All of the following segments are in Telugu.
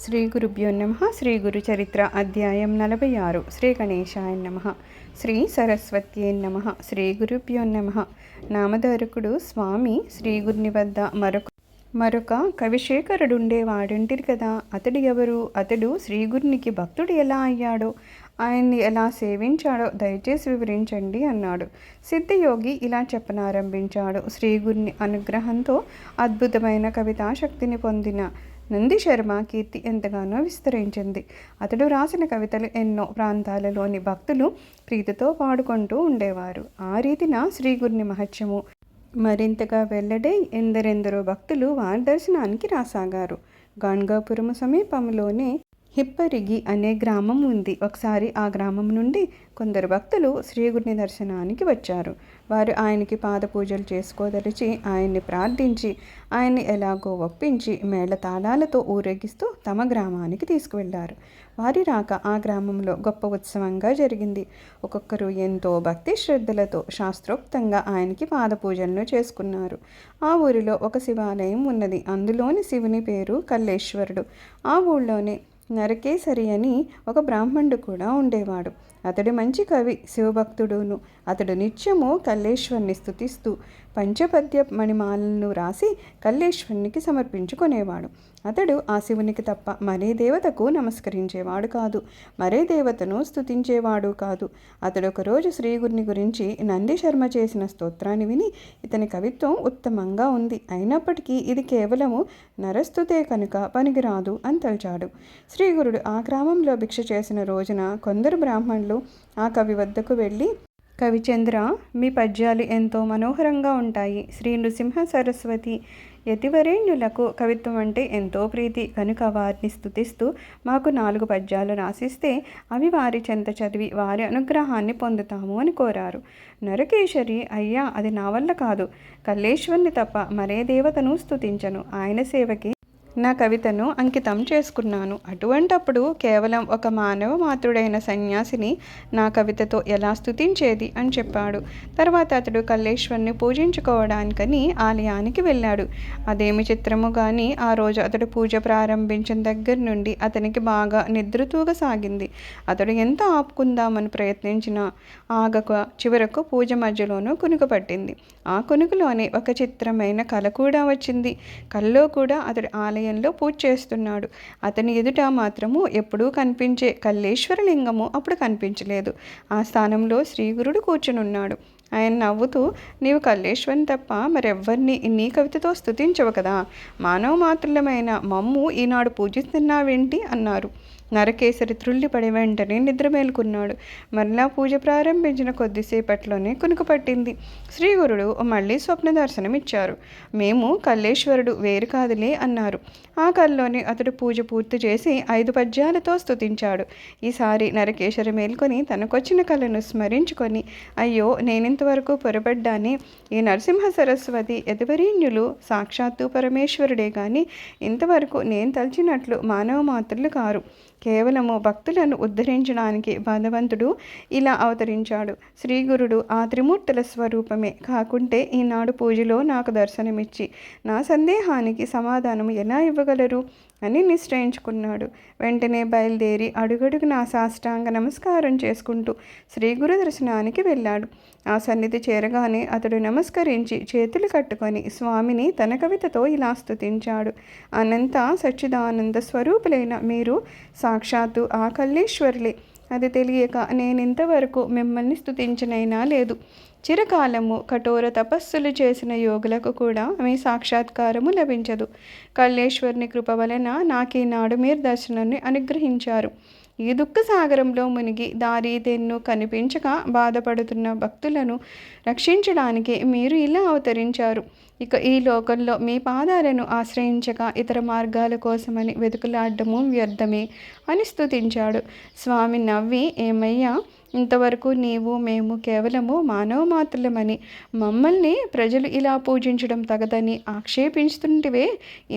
శ్రీ గురుభ్యో నమః. శ్రీ గురు చరిత్ర అధ్యాయం 46. శ్రీ గణేశాయ నమః. శ్రీ సరస్వత్యై నమః. శ్రీ గురుభ్యో నమః. నామధారకుడు స్వామి శ్రీగురుని వద్ద మరొక కవిశేఖరుడుండేవాడుంటిరి కదా. అతడు ఎవరు? అతడు శ్రీగురునికి భక్తుడు ఎలా అయ్యాడో, ఆయన్ని ఎలా సేవించాడో దయచేసి వివరించండి అన్నాడు. సిద్ధయోగి ఇలా చెప్పనారంభించాడు. శ్రీగురుని అనుగ్రహంతో అద్భుతమైన కవితాశక్తిని పొందిన నందిశర్మ కీర్తి ఎంతగానో విస్తరించింది. అతడు రాసిన కవితలు ఎన్నో ప్రాంతాలలోని భక్తులు ప్రీతితో పాడుకుంటూ ఉండేవారు. ఆ రీతిన శ్రీగురుని మహత్యము మరింతగా వెల్లడై ఎందరెందరో భక్తులు వారి దర్శనానికి రాసాగారు. గాణ్గాపురము సమీపంలోనే హిప్పరిగి అనే గ్రామం ఉంది. ఒకసారి ఆ గ్రామం నుండి కొందరు భక్తులు శ్రీగురుని దర్శనానికి వచ్చారు. వారు ఆయనకి పాద పూజలు చేసుకోదలిచి ఆయన్ని ప్రార్థించి ఆయన్ని ఎలాగో ఒప్పించి మేళతాళాలతో ఊరేగిస్తూ తమ గ్రామానికి తీసుకువెళ్లారు. వారి రాక ఆ గ్రామంలో గొప్ప ఉత్సవంగా జరిగింది. ఒక్కొక్కరు ఎంతో భక్తి శ్రద్ధలతో శాస్త్రోక్తంగా ఆయనకి పాద పూజలను చేసుకున్నారు. ఆ ఊరిలో ఒక శివాలయం ఉన్నది. అందులోని శివుని పేరు కల్లేశ్వరుడు. ఆ ఊళ్ళోనే నరకేసరి అని ఒక బ్రాహ్మణుడు కూడా ఉండేవాడు. అతడు మంచి కవి, శివభక్తుడును. అతడు నిత్యము కల్లేశ్వరుని స్తుతిస్తూ పంచపద్య మణిమాలను రాసి కల్లేశ్వరునికి సమర్పించుకునేవాడు. అతడు ఆ శివునికి తప్ప మరే దేవతకు నమస్కరించేవాడు కాదు, మరే దేవతను స్తుతించేవాడు కాదు. అతడు ఒకరోజు శ్రీగురుని గురించి నందిశర్మ చేసిన స్తోత్రాన్ని విని, ఇతని కవిత్వం ఉత్తమంగా ఉంది, అయినప్పటికీ ఇది కేవలము నరస్తుతే కనుక పనికిరాదు అని తలచాడు. శ్రీగురుడు ఆ గ్రామంలో భిక్ష చేసిన రోజున కొందరు బ్రాహ్మణులు ఆ కవి వద్దకు వెళ్ళి, కవిచంద్ర, మీ పద్యాలు ఎంతో మనోహరంగా ఉంటాయి. శ్రీ నృసింహ సరస్వతి యతివరేణ్యులకు కవిత్వం అంటే ఎంతో ప్రీతి కనుక వారిని స్తుతిస్తూ మాకు 4 పద్యాలు రాసిస్తే అవి వారి చెంత చదివి వారి అనుగ్రహాన్ని పొందుతాము అని కోరారు. నరకేశరి, అయ్యా, అది నా వల్ల కాదు. కల్లేశ్వరుని తప్ప మరే దేవతను స్తుతించను. ఆయన సేవకి నా కవితను అంకితం చేసుకున్నాను. అటువంటప్పుడు కేవలం ఒక మానవ మాతృడైన సన్యాసిని నా కవితతో ఎలా స్తుతించేది అని చెప్పాడు. తర్వాత అతడు కల్లేశ్వరుని పూజించుకోవడానికని ఆలయానికి వెళ్ళాడు. అదేమి చిత్రము కానీ ఆ రోజు అతడు పూజ ప్రారంభించిన దగ్గర నుండి అతనికి బాగా నిద్రతూగ సాగింది. అతడు ఎంత ఆపుకుందామని ప్రయత్నించినా ఆగక చివరకు పూజ మధ్యలోనూ కునుకు పట్టింది. ఆ కునుకులోనే ఒక చిత్రమైన కల కూడా వచ్చింది. కల్లో కూడా అతడు ఆలయంలో పూజ చేస్తున్నాడు. అతని ఎదుట మాత్రము ఎప్పుడూ కనిపించే కల్లేశ్వరలింగము అప్పుడు కనిపించలేదు. ఆ స్థానంలో శ్రీగురుడు కూర్చునున్నాడు. ఆయన నవ్వుతూ, నీవు కల్లేశ్వరుని తప్ప మరెవ్వరిని నీ కవితతో స్తుతించవు కదా, మానవ మాతృలమైన మమ్ము ఈనాడు పూజిస్తున్నావేంటి అన్నారు. నరకేసరి త్రుళ్ళిపడి వెంటనే నిద్ర మేలుకున్నాడు. మరలా పూజ ప్రారంభించిన కొద్దిసేపట్లోనే కునుకు పట్టింది. శ్రీగురుడు మళ్ళీ స్వప్న దర్శనమిచ్చారు. మేము కల్లేశ్వరుడు వేరు కాదులే అన్నారు. ఆ కల్లోనే అతడు పూజ పూర్తి చేసి 5 పద్యాలతో స్తుతించాడు. ఈసారి నరకేశ్వరి మేల్కొని తనకొచ్చిన కళను స్మరించుకొని, అయ్యో, నేనింతవరకు పొరపడ్డానే. ఈ నరసింహ సరస్వతి యతివరేణ్యులు సాక్షాత్తు పరమేశ్వరుడే గాని ఇంతవరకు నేను తలచినట్లు మానవ మాత్రులు కారు. కేవలము భక్తులను ఉద్ధరించడానికి భగవంతుడు ఇలా అవతరించాడు. శ్రీగురుడు ఆ త్రిమూర్తుల స్వరూపమే కాకుంటే ఈనాడు పూజలో నాకు దర్శనమిచ్చి నా సందేహానికి సమాధానం ఎలా ఇవ్వగలరు అని నిశ్చయించుకున్నాడు. వెంటనే బయలుదేరి అడుగడుగునా సాష్టాంగ నమస్కారం చేసుకుంటూ శ్రీగురు దర్శనానికి వెళ్ళాడు. ఆ సన్నిధి చేరగానే అతడు నమస్కరించి చేతులు కట్టుకొని స్వామిని తన కవితతో ఇలా స్తుతించాడు. అనంత సచ్చిదానంద స్వరూపులైన మీరు సాక్షాత్తు ఆ కల్లేశ్వరులే. అది తెలియక నేనింతవరకు మిమ్మల్ని స్తుతించనైనా లేదు. చిరకాలము కఠోర తపస్సులు చేసిన యోగులకు కూడా మీ సాక్షాత్కారము లభించదు. కల్లేశ్వరుని కృప వలన నాకీనాడు మీరు దర్శనాన్ని అనుగ్రహించారు. ఈ దుఃఖ సాగరంలో మునిగి దారి తెన్ను కనిపించక బాధపడుతున్న భక్తులను రక్షించడానికి మీరు ఇలా అవతరించారు. ఇక ఈ లోకంలో మీ పాదాలను ఆశ్రయించక ఇతర మార్గాల కోసమని వెతుకులాడము వ్యర్థమే అని స్తుతించాడు. స్వామి నవ్వి, ఏమయ్యా, ఇంతవరకు నీవు మేము కేవలము మానవ మాత్రులమని, మమ్మల్ని ప్రజలు ఇలా పూజించడం తగదని ఆక్షేపించుతుంటివే.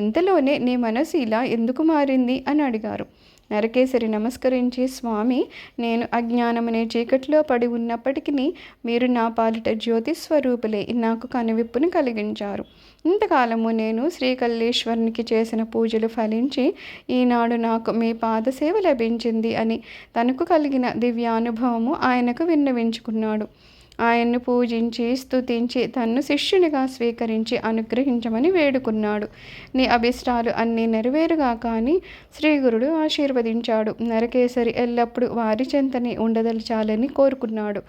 ఇంతలోనే నీ మనసు ఇలా ఎందుకు మారింది అని అడిగారు. నరకేసరి నమస్కరించి, స్వామి, నేను అజ్ఞానమనే చీకటిలో పడి ఉన్నప్పటికీ మీరు నా పాలిట జ్యోతి స్వరూపులే నాకు కనువిప్పును కలిగించారు. ఇంతకాలము నేను శ్రీకల్లేశ్వరునికి చేసిన పూజలు ఫలించి ఈనాడు నాకు మీ పాదసేవ లభించింది అని తనకు కలిగిన దివ్యానుభవము ఆయనకు విన్నవించుకున్నాడు. ఆయన్ను పూజించి స్తుతించి తన్ను శిష్యునిగా స్వీకరించి అనుగ్రహించమని వేడుకున్నాడు. నీ అభిష్టాలు అన్నీ నెరవేరుగా కానీ శ్రీగురుడు ఆశీర్వదించాడు. నరకేసరి ఎల్లప్పుడూ వారి చెంతని ఉండదలచాలని కోరుకున్నాడు.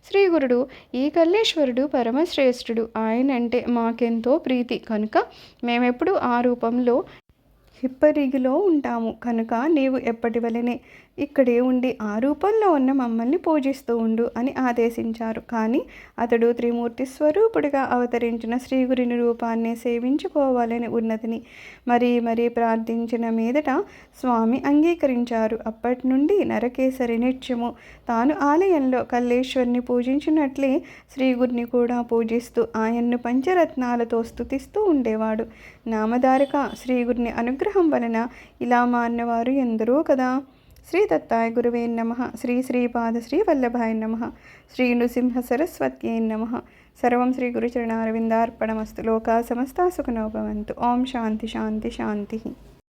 శ్రీగురుడు, ఈ కల్లేశ్వరుడు పరమశ్రేష్ఠుడు, ఆయనంటే మాకెంతో ప్రీతి కనుక మేమెప్పుడు ఆ రూపంలో హిప్పరిగిలో ఉంటాము కనుక నీవు ఎప్పటి వలనే ఇక్కడే ఉండి ఆ రూపంలో ఉన్న మమ్మల్ని పూజిస్తూ ఉండు అని ఆదేశించారు. కానీ అతడు త్రిమూర్తి స్వరూపుడిగా అవతరించిన శ్రీగురుని రూపాన్ని సేవించుకోవాలని ఉన్నతిని మరీ ప్రార్థించిన మీదట స్వామి అంగీకరించారు. అప్పటి నుండి నరకేసరి నిత్యము తాను ఆలయంలో కల్లేశ్వరిని పూజించినట్లే శ్రీగురిని కూడా పూజిస్తూ ఆయన్ను పంచరత్నాలతో స్తుతిస్తూ ఉండేవాడు. నామధారక శ్రీగురిని అనుగ్రహం వలన ఇలా మారినవారు ఎందరో కదా. శ్రీ దత్తాయ గురువే నమః. శ్రీ శ్రీపాద శ్రీ వల్లభాయ నమః. శ్రీ నృసింహ సరస్వత్యై నమః. సర్వం శ్రీ గురుచరణారవిందార్పణమస్తు. లోకా సమస్తా సుఖినో భవంతు. ఓం శాంతి శాంతి శాంతి.